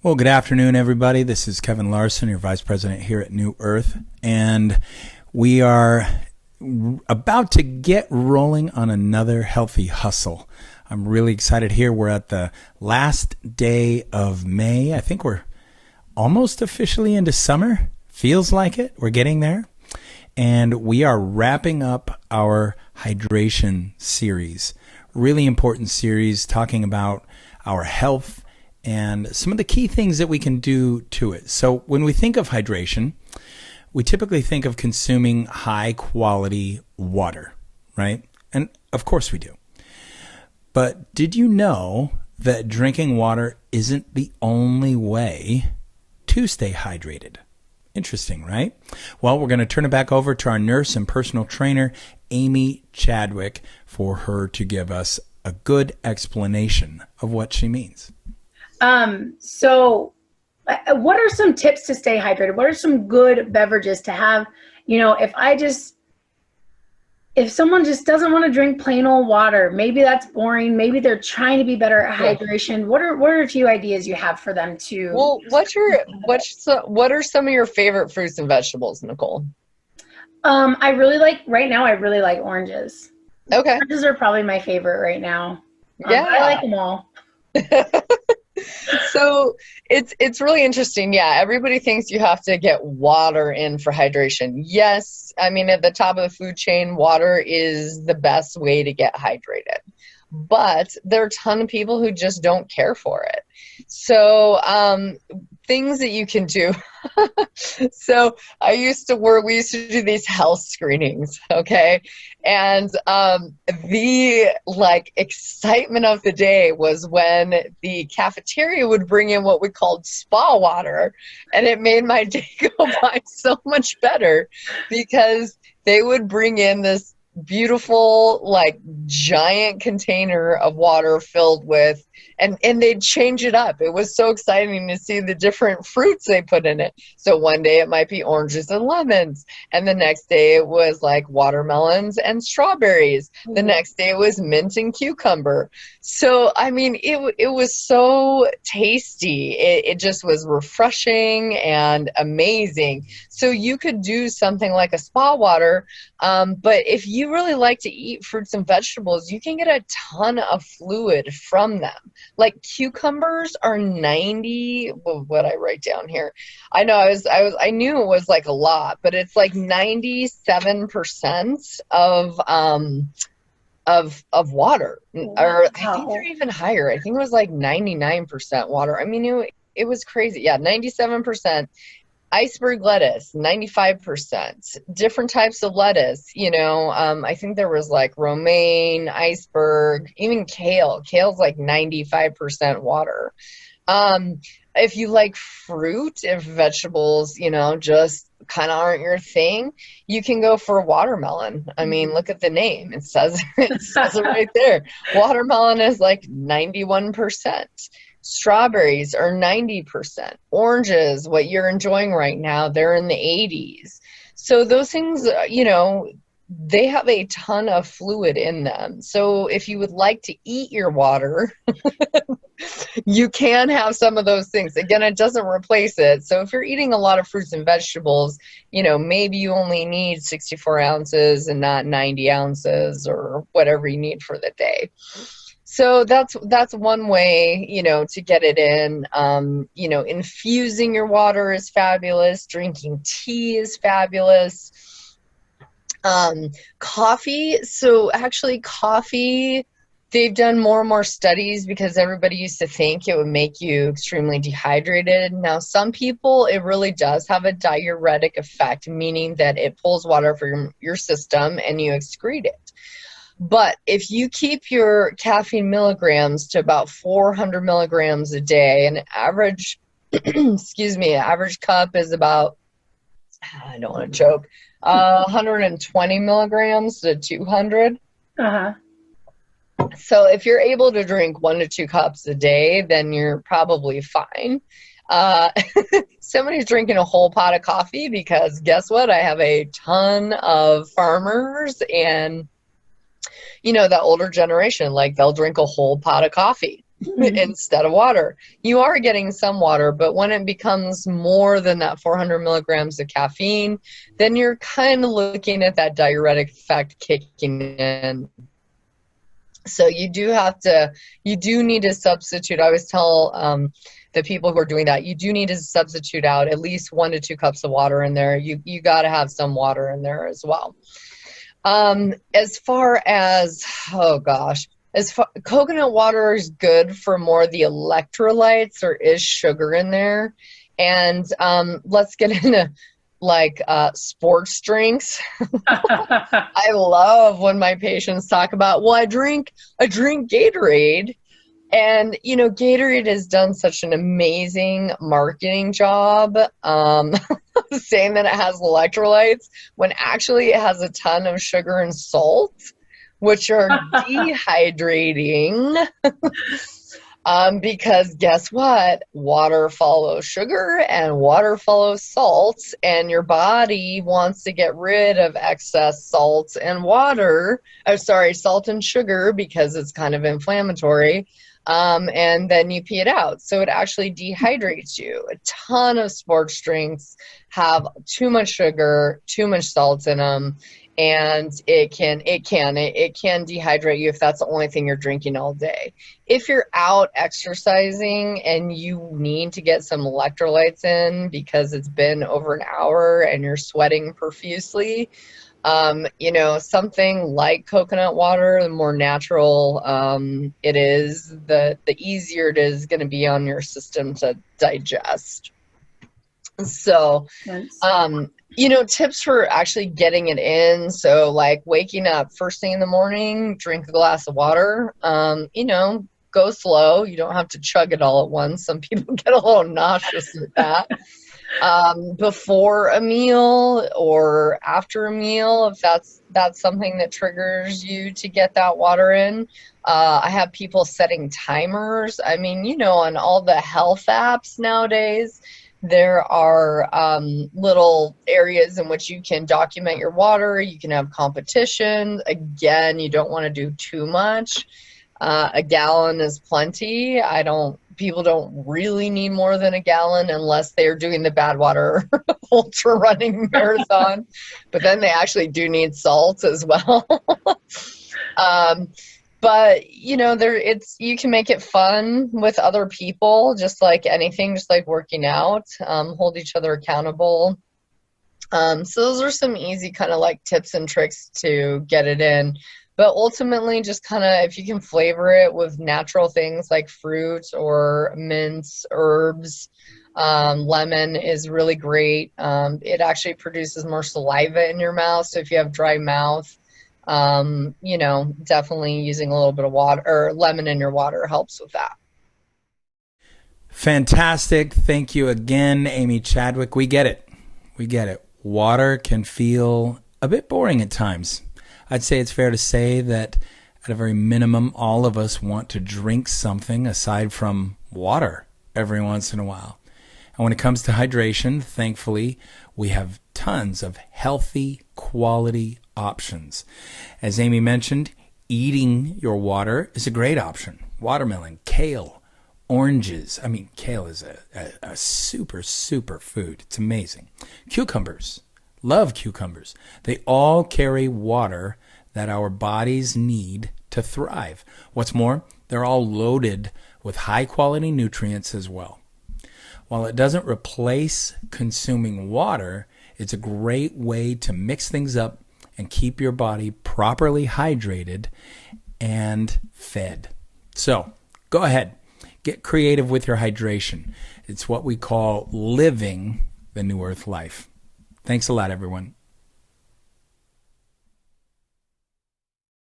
Well, good afternoon, everybody. This is Kevin Larson, your Vice President here at New Earth, and we are about to get rolling on another healthy hustle. I'm really excited here. We're at the last day of May. I think we're almost officially into summer. Feels like it. We're getting there. And we are wrapping up our hydration series. Really important series talking about our health and some of the key things that we can do to it. So when we think of hydration, we typically think of consuming high quality water, right? And of course we do. But did you know that drinking water isn't the only way to stay hydrated? Interesting, right? Well, we're going to turn it back over to our nurse and personal trainer, Amy Chadwick, for her to give us a good explanation of what she means. So what are some tips to stay hydrated? What are some good beverages to have? You know, if someone just doesn't want to drink plain old water, maybe that's boring. Maybe they're trying to be better at hydration. What are a few ideas you have for them to? Well, what are some of your favorite fruits and vegetables, Nicole? Right now I really like oranges. Okay. Oranges are probably my favorite right now. Yeah. I like them all. So it's really interesting. Yeah, everybody thinks you have to get water in for hydration. Yes, I mean, at the top of the food chain, water is the best way to get hydrated. But there are a ton of people who just don't care for it. So things that you can do. So we used to do these health screenings, okay? And the excitement of the day was when the cafeteria would bring in what we called spa water, and it made my day go by so much better because they would bring in this beautiful giant container of water filled with and they'd change it up. It was so exciting to see the different fruits they put in it. So one day it might be oranges and lemons, and the next day it was like watermelons and strawberries. The next day it was mint and cucumber. So I mean, it was so tasty. It just was refreshing and amazing. So you could do something like a spa water, but if you really like to eat fruits and vegetables, you can get a ton of fluid from them. Like cucumbers are 90, what I write down here. I know I knew it was like a lot, but it's like 97% of water. Or I think they're even higher. I think it was like 99% water. I mean, it was crazy. Yeah, 97%. Iceberg lettuce, 95%. Different types of lettuce, I think there was like romaine, iceberg, even kale. Kale's like 95% water. If you like fruit, if vegetables, just kind of aren't your thing, you can go for a watermelon. I mean, look at the name. It says it right there. Watermelon is like 91%. Strawberries are 90%. Oranges, what you're enjoying right now, they're in the 80s. So those things, they have a ton of fluid in them. So if you would like to eat your water, you can have some of those things. Again, it doesn't replace it. So if you're eating a lot of fruits and vegetables, maybe you only need 64 ounces and not 90 ounces or whatever you need for the day. So that's one way, to get it in. Infusing your water is fabulous. Drinking tea is fabulous. Coffee. So actually coffee, they've done more and more studies because everybody used to think it would make you extremely dehydrated. Now, some people, it really does have a diuretic effect, meaning that it pulls water from your system and you excrete it. But if you keep your caffeine milligrams to about 400 milligrams a day, an average, average cup is about, I don't want to joke, 120 milligrams to 200. Uh-huh. So if you're able to drink 1 to 2 cups a day, then you're probably fine. Somebody's drinking a whole pot of coffee because guess what? I have a ton of farmers and the older generation, like they'll drink a whole pot of coffee. instead of water. You are getting some water, but when it becomes more than that 400 milligrams of caffeine, then you're kind of looking at that diuretic effect kicking in. So you do need to substitute. I always tell the people who are doing that, you do need to substitute out at least 1 to 2 cups of water in there. You got to have some water in there as well. As far as, coconut water is good for more the electrolytes. There is sugar in there. And let's get into like sports drinks. I love when my patients talk about, well, I drink Gatorade. And, you know, Gatorade has done such an amazing marketing job saying that it has electrolytes when actually it has a ton of sugar and salt, which are dehydrating. Because guess what? Water follows sugar and water follows salt, and your body wants to get rid of excess salt and salt and sugar because it's kind of inflammatory. And then you pee it out. So it actually dehydrates you. A ton of sports drinks have too much sugar, too much salt in them, and it can dehydrate you if that's the only thing you're drinking all day. If you're out exercising and you need to get some electrolytes in because it's been over an hour and you're sweating profusely, you know, something like coconut water, the more natural it is, the easier it is going to be on your system to digest. So, you know, tips for actually getting it in. So like waking up first thing in the morning, drink a glass of water, you know, go slow. You don't have to chug it all at once. Some people get a little nauseous with that. Before a meal or after a meal, if that's something that triggers you to get that water in. I have people setting timers. I mean, you know, on all the health apps nowadays, there are little areas in which you can document your water. You can have competition. Again, you don't want to do too much. A gallon is plenty. People don't really need more than a gallon unless they're doing the Badwater ultra running marathon. But then they actually do need salt as well. But you know, you can make it fun with other people, just like anything, just like working out. Hold each other accountable. So those are some easy kind of like tips and tricks to get it in. But ultimately, just kind of, if you can flavor it with natural things like fruit or mints, herbs, lemon is really great. It actually produces more saliva in your mouth. So if you have dry mouth, you know, definitely using a little bit of water or lemon in your water helps with that. Fantastic. Thank you again, Amy Chadwick. We get it. Water can feel a bit boring at times. I'd say it's fair to say that at a very minimum, all of us want to drink something aside from water every once in a while. And when it comes to hydration, thankfully, we have tons of healthy, quality options. As Amy mentioned, eating your water is a great option. Watermelon, kale, oranges. I mean, kale is a super, super food. It's amazing. Cucumbers. Love cucumbers. They all carry water that our bodies need to thrive. What's more, they're all loaded with high quality nutrients as well. While it doesn't replace consuming water, it's a great way to mix things up and keep your body properly hydrated and fed. So go ahead, get creative with your hydration. It's what we call living the New Earth life. Thanks a lot, everyone.